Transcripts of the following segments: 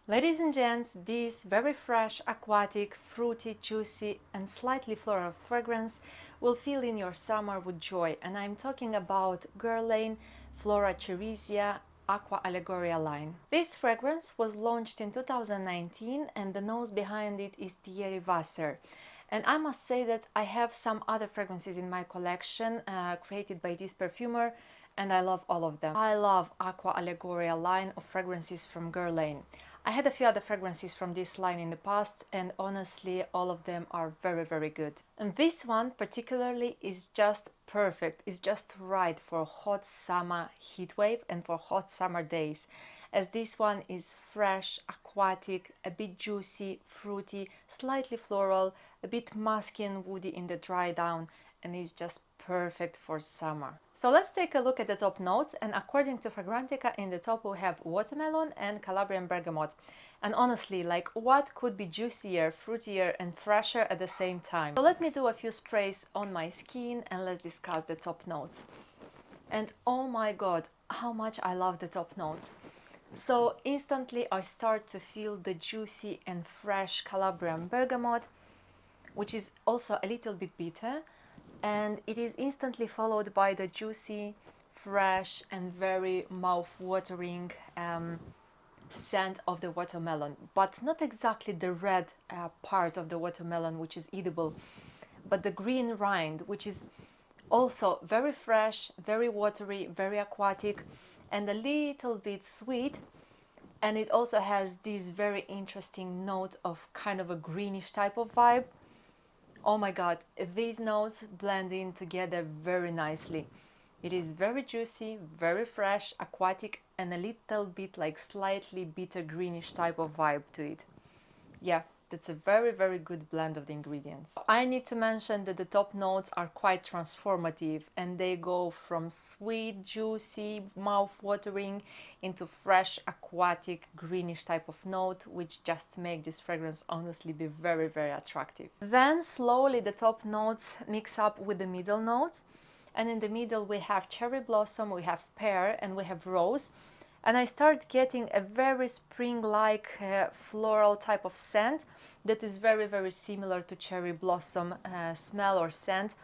Ladies and gents, this very fresh, aquatic, fruity, juicy and slightly floral fragrance will fill in your summer with joy, and I'm talking about Guerlain Flora Cherrysia Aqua Allegoria line. This fragrance was launched in 2019 and the nose behind it is Thierry Wasser. And I must say that I have some other fragrances in my collection created by this perfumer, and I love all of them. I love Aqua Allegoria line of fragrances from Guerlain. I had a few other fragrances from this line in the past, and honestly all of them are very good. And this one particularly is just perfect, is just right for hot summer heat wave and for hot summer days, as this one is fresh, aquatic, a bit juicy, fruity, slightly floral, a bit musky and woody in the dry down, and is just perfect for summer. So let's take a look at the top notes, and according to Fragrantica, in the top we have watermelon and Calabrian bergamot. And honestly, like, what could be juicier, fruitier and fresher at the same time? So let me do a few sprays on my skin and let's discuss the top notes. And oh my god, how much I love the top notes. So instantly I start to feel the juicy and fresh Calabrian bergamot, which is also a little bit bitter, and it is instantly followed by the juicy, fresh and very mouth-watering scent of the watermelon, but not exactly the red part of the watermelon, which is edible, but the green rind, which is also very fresh, very watery, very aquatic and a little bit sweet. And it also has this very interesting note of kind of a greenish type of vibe. Oh my god, these notes blend in together very nicely. It is very juicy, very fresh, aquatic and a little bit like slightly bitter greenish type of vibe to it. Yeah, that's a very good blend of the ingredients. I need to mention that the top notes are quite transformative, and they go from sweet, juicy, mouth-watering into fresh, aquatic, greenish type of note, which just make this fragrance honestly be very attractive. Then slowly the top notes mix up with the middle notes, and in the middle we have cherry blossom, we have pear and we have rose. And I start getting a very spring-like floral type of scent that is very similar to cherry blossom smell or scent,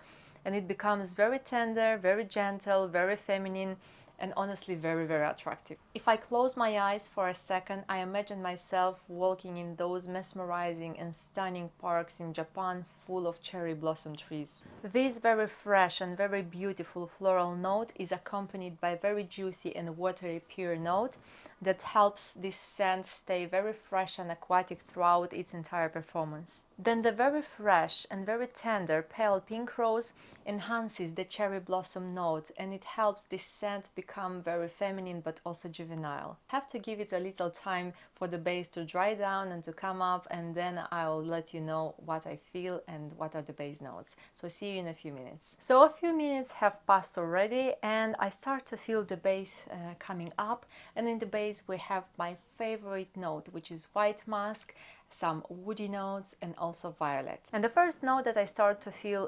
and it becomes very tender, very gentle, very feminine and honestly very attractive. If I close my eyes for a second, I imagine myself walking in those mesmerizing and stunning parks in Japan full of cherry blossom trees. This very fresh and very beautiful floral note is accompanied by very juicy and watery pure note that helps this scent stay very fresh and aquatic throughout its entire performance. Then the very fresh and very tender pale pink rose enhances the cherry blossom note, and it helps this scent become very feminine but also juvenile. Have to give it a little time for the base to dry down and to come up, and then I'll let you know what I feel and what are the base notes. So see you in a few minutes. So a few minutes have passed already, and I start to feel the base coming up, and in the base we have my favorite note, which is white musk, some woody notes and also violet. And the first note that I start to feel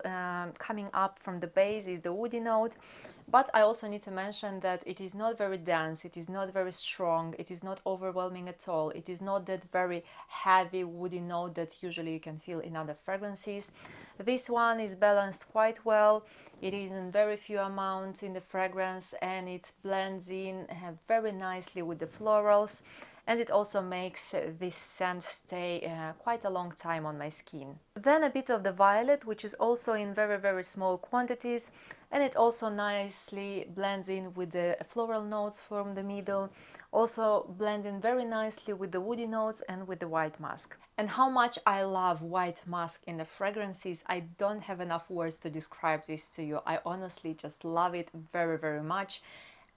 coming up from the base is the woody note, but I also need to mention that it is not very dense, it is not very strong, it is not overwhelming at all, it is not that very heavy woody note that usually you can feel in other fragrances. This one is balanced quite well, it is in very few amounts in the fragrance, and it blends in very nicely with the florals, and it also makes this scent stay quite a long time on my skin. Then a bit of the violet, which is also in very small quantities, and it also nicely blends in with the floral notes from the middle, also blend in very nicely with the woody notes and with the white musk. And how much I love white musk in the fragrances, I don't have enough words to describe this to you. I honestly just love it very much.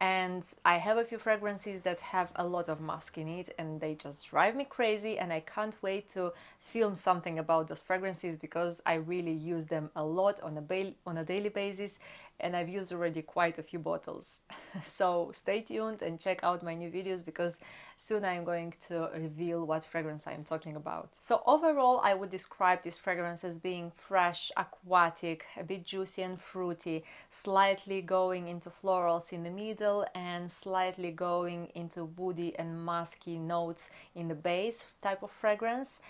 And I have a few fragrances that have a lot of musk in it, and they just drive me crazy, and I can't wait to film something about those fragrances because I really use them a lot on a daily basis, and I've used already quite a few bottles. So stay tuned and check out my new videos, because soon I'm going to reveal what fragrance I'm talking about. So overall, I would describe this fragrance as being fresh, aquatic, a bit juicy and fruity, slightly going into florals in the middle and slightly going into woody and musky notes in the base type of fragrance,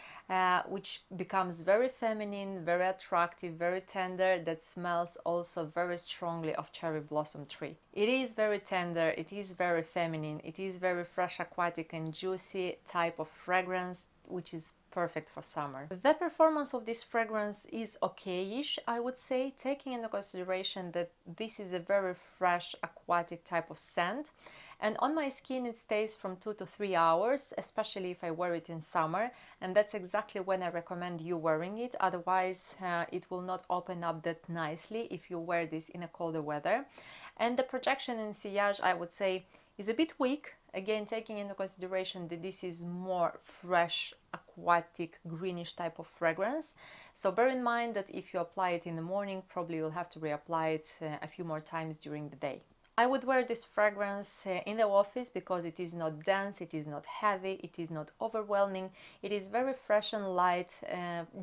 which becomes very feminine, very attractive, very tender, that smells also very strongly of cherry blossom tree. It is very tender, it is very feminine, it is very fresh, aquatic and juicy type of fragrance, which is perfect for summer. The performance of this fragrance is okay-ish, I would say, taking into consideration that this is a very fresh, aquatic type of scent. And on my skin it stays from 2 to 3 hours, especially if I wear it in summer, and that's exactly when I recommend you wearing it. Otherwise it will not open up that nicely if you wear this in a colder weather. And the projection in sillage, I would say, is a bit weak, again taking into consideration that this is more fresh, aquatic, greenish type of fragrance. So bear in mind that if you apply it in the morning, probably you'll have to reapply it a few more times during the day. I would wear this fragrance in the office because it is not dense, it is not heavy, it is not overwhelming. It is very fresh and light,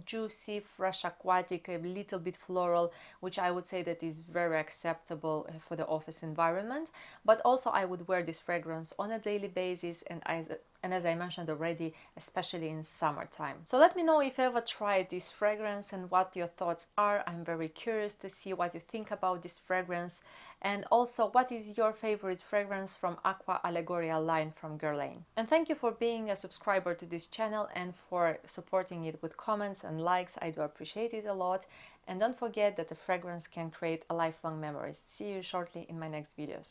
juicy, fresh, aquatic, a little bit floral, which I would say that is very acceptable for the office environment. But also I would wear this fragrance on a daily basis, and as I mentioned already, especially in summertime. So let me know if you ever tried this fragrance and what your thoughts are. I'm very curious to see what you think about this fragrance. And also, what is your favorite fragrance from Aqua Allegoria line from Guerlain? And thank you for being a subscriber to this channel and for supporting it with comments and likes. I do appreciate it a lot. And don't forget that a fragrance can create a lifelong memory. See you shortly in my next videos.